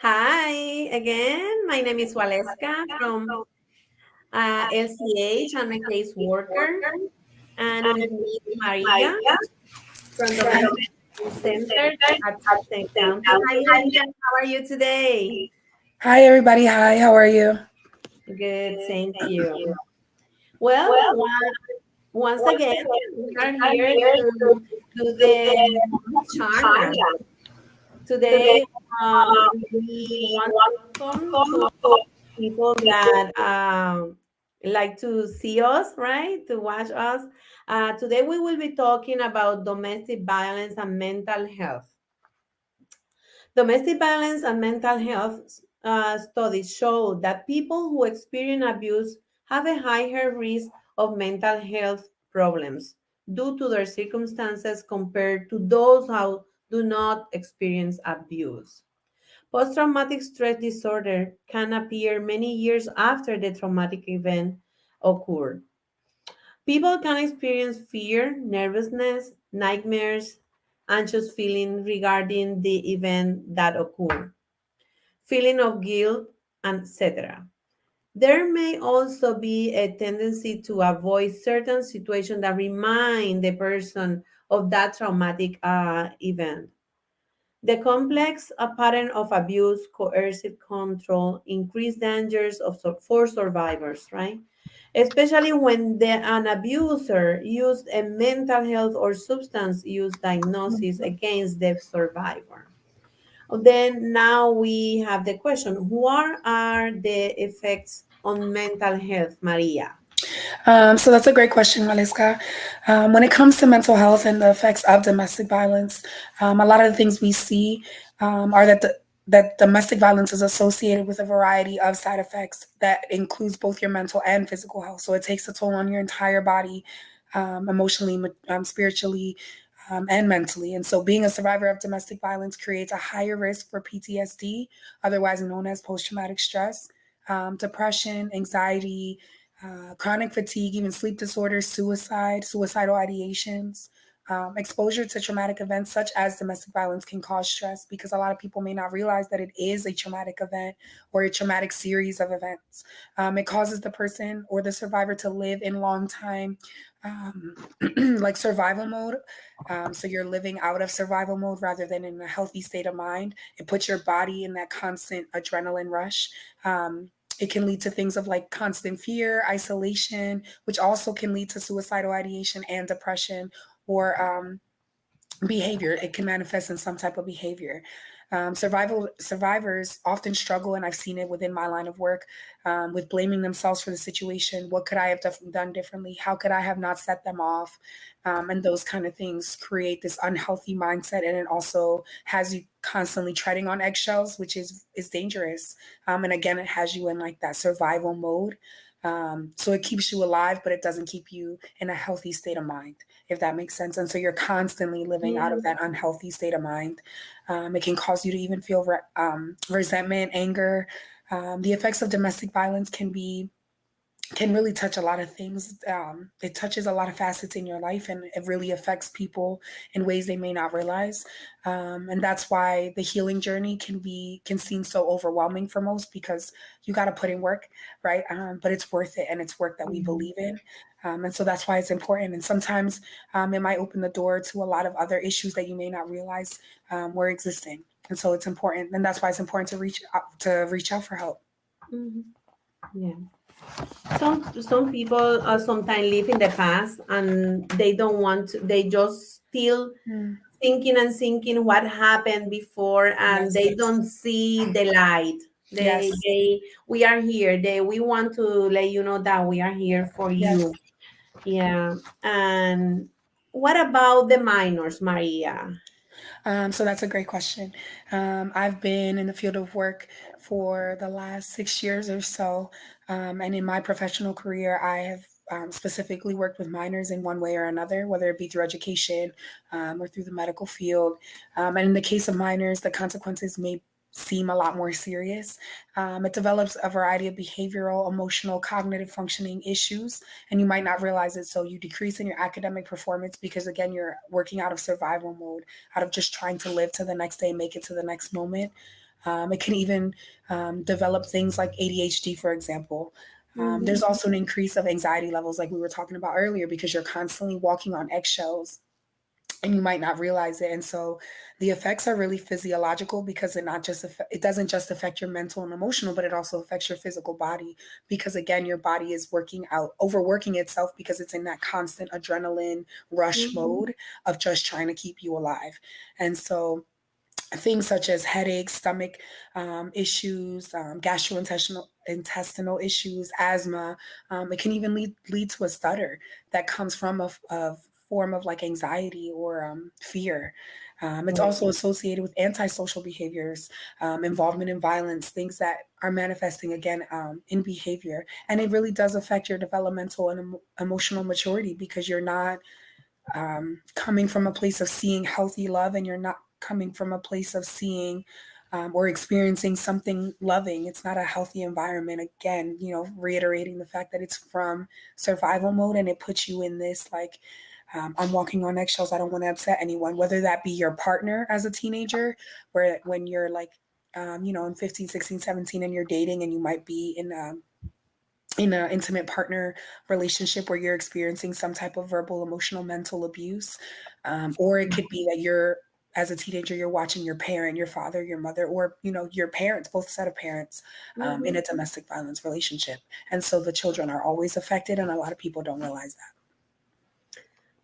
Hi again. My name is Waleska from LCH. I'm a caseworker, and with me is Maria from Domestic Center at St. County. Hi, Maria. How are you today? Hi, everybody. Hi, how are you? Good, thank you. Well, once again, we are here to do the charla. Today, we want to welcome to people that like to see us, right? To watch us. Today, we will be talking about domestic violence and mental health. Domestic violence and mental health studies show that people who experience abuse have a higher risk of mental health problems due to their circumstances compared to those who do not experience abuse. Post traumatic stress disorder can appear many years after the traumatic event occurred. People can experience fear, nervousness, nightmares, anxious feeling regarding the event that occurred, feeling of guilt, etc. There may also be a tendency to avoid certain situations that remind the person of that traumatic event. The complex pattern of abuse, coercive control, increased dangers for survivors, right? Especially when an abuser used a mental health or substance use diagnosis against the survivor. Then now we have the question, what are the effects on mental health, Maria? So that's a great question, Waleska. When it comes to mental health and the effects of domestic violence, a lot of the things we see are that domestic violence is associated with a variety of side effects that includes both your mental and physical health. So it takes a toll on your entire body, emotionally, spiritually, and mentally. And so being a survivor of domestic violence creates a higher risk for PTSD, otherwise known as post traumatic stress, depression, anxiety, chronic fatigue, even sleep disorders, suicide, suicidal ideations. Exposure to traumatic events such as domestic violence can cause stress because a lot of people may not realize that it is a traumatic event or a traumatic series of events. It causes the person or the survivor to live in long time, um, like survival mode. So you're living out of survival mode rather than in a healthy state of mind. It puts your body in that constant adrenaline rush. It can lead to things of like constant fear, isolation, which also can lead to suicidal ideation and depression or behavior. It can manifest in some type of behavior. Survivors often struggle, and I've seen it within my line of work, with blaming themselves for the situation. What could I have done differently? How could I have not set them off? And those kind of things create this unhealthy mindset, and it also has you constantly treading on eggshells, which is dangerous. And again, it has you in like that survival mode. So it keeps you alive, but it doesn't keep you in a healthy state of mind, if that makes sense. And so you're constantly living out of Yeah. that unhealthy state of mind. It can cause you to even feel resentment, anger. The effects of domestic violence can really touch a lot of things. It touches a lot of facets in your life, and it really affects people in ways they may not realize. And that's why the healing journey can seem so overwhelming for most because you got to put in work, right? But it's worth it, and it's work that we Mhm. believe in. And so that's why it's important. And sometimes it might open the door to a lot of other issues that you may not realize were existing. And so it's important, and that's why it's important to reach out for help. Mhm. Yeah. Some people sometimes live in the past and they don't want to, they just still Mm. thinking and thinking what happened before, and Yes. they don't see the light. Yes. We are here. We want to let you know that we are here for Yes. you. Yeah. And what about the minors, Maria? So that's a great question. I've been in the field of work for the last 6 years or so. And in my professional career, I have specifically worked with minors in one way or another, whether it be through education or through the medical field. And in the case of minors, the consequences may seem a lot more serious. It develops a variety of behavioral, emotional, cognitive functioning issues, and you might not realize it. So you decrease in your academic performance because, again, you're working out of survival mode, out of just trying to live to the next day and make it to the next moment. It can even develop things like ADHD, for example. There's Mhm. also an increase of anxiety levels, like we were talking about earlier, because you're constantly walking on eggshells and you might not realize it. And so the effects are really physiological because it doesn't just affect your mental and emotional, but it also affects your physical body, because again, your body is working out, overworking itself, because it's in that constant adrenaline rush Mhm. mode of just trying to keep you alive. And so things such as headaches, stomach issues, gastrointestinal intestinal issues, asthma. It can even lead to a stutter that comes from a form of like anxiety or fear. It's Right. also associated with antisocial behaviors, involvement in violence, things that are manifesting again in behavior. And it really does affect your developmental and emotional maturity, because you're not coming from a place of seeing healthy love, and you're not coming from a place of seeing or experiencing something loving. It's not a healthy environment. Again, reiterating the fact that it's from survival mode, and it puts you in this like, I'm walking on eggshells. I don't want to upset anyone, whether that be your partner as a teenager, where when you're like, in 15, 16, 17, and you're dating, and you might be in an intimate partner relationship where you're experiencing some type of verbal, emotional, mental abuse. Or it could be that as a teenager, you're watching your parent, your father, your mother, or, your parents, both set of parents, in Mhm. a domestic violence relationship. And so the children are always affected, and a lot of people don't realize that.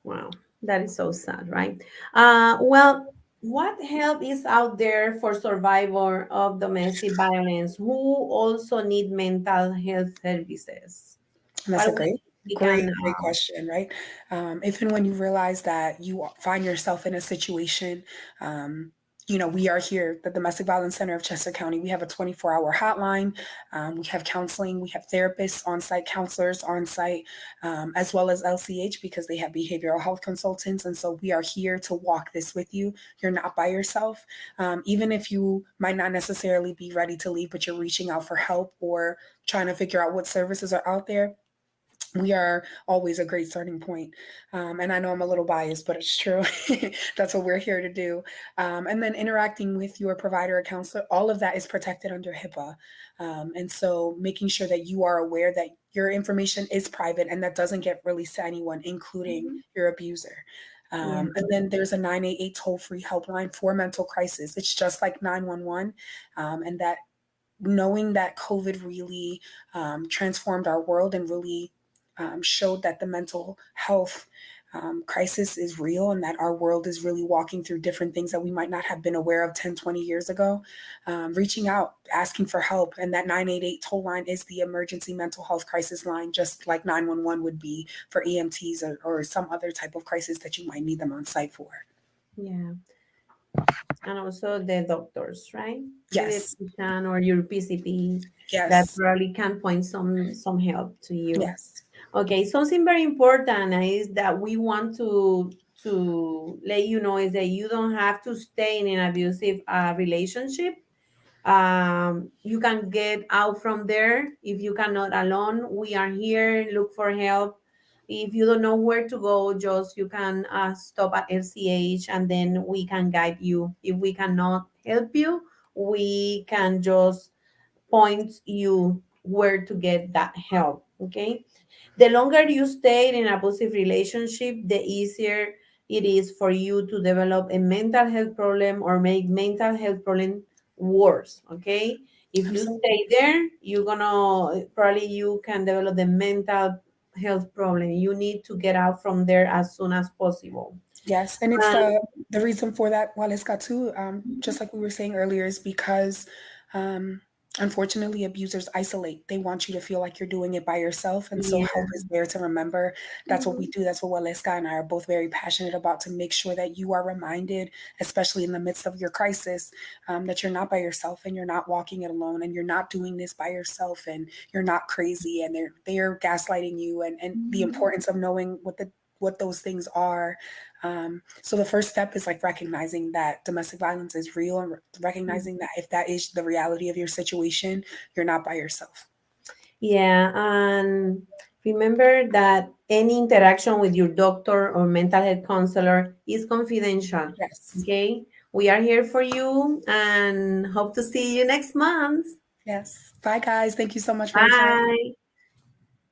Wow, that is so sad, right? Well, what help is out there for survivor of domestic violence who also need mental health services? And that's What a we can, great question, right? If and when you realize that you find yourself in a situation, we are here, the Domestic Violence Center of Chester County. We have a 24-hour hotline. We have counseling. We have therapists on site, counselors on site, as well as LCH, because they have behavioral health consultants. And so we are here to walk this with you. You're not by yourself. Even if you might not necessarily be ready to leave, but you're reaching out for help or trying to figure out what services are out there, we are always a great starting point. And I know I'm a little biased, but it's true. That's what we're here to do. And then interacting with your provider or counselor, all of that is protected under HIPAA. And so making sure that you are aware that your information is private and that doesn't get released to anyone, including Mhm. your abuser. Yeah. And then there's a 988 toll-free helpline for mental crisis. It's just like 911. And that knowing that COVID really transformed our world and really showed that the mental health crisis is real, and that our world is really walking through different things that we might not have been aware of 10, 20 years ago. Reaching out, asking for help. And that 988 toll line is the emergency mental health crisis line, just like 911 would be for EMTs, or some other type of crisis that you might need them on site for. Yeah. And also the doctors, right? Yes. Pediatrician or your PCP that Yes. probably can point some help to you. Yes. Okay, something very important is that we want to let you know is that you don't have to stay in an abusive relationship. You can get out from there if you cannot alone. We are here. Look for help. If you don't know where to go, just you can stop at LCH and then we can guide you. If we cannot help you, we can just point you where to get that help. Okay, the longer you stay in an abusive relationship, the easier it is for you to develop a mental health problem or make mental health problem worse. Okay. If you Absolutely. stay there, you're gonna probably you can develop the mental health problem. You need to get out from there as soon as possible. Yes, and it's And the reason for that, Waleska, too, just like we were saying earlier, is because um, unfortunately abusers isolate. They want you to feel like you're doing it by yourself, and so yeah. help is there to remember. That's what we Mhm. do. That's what Waleska and I are both very passionate about, to make sure that you are reminded, especially in the midst of your crisis, that you're not by yourself, and you're not walking it alone, and you're not doing this by yourself, and you're not crazy, and they're gaslighting you, and the Mhm. importance of knowing what those things are. So the first step is like recognizing that domestic violence is real, and recognizing that if that is the reality of your situation, you're not by yourself. Yeah, and remember that any interaction with your doctor or mental health counselor is confidential. Yes. Okay, We are here for you and hope to see you next month. Yes. Bye, guys. Thank you so much for your time. Bye.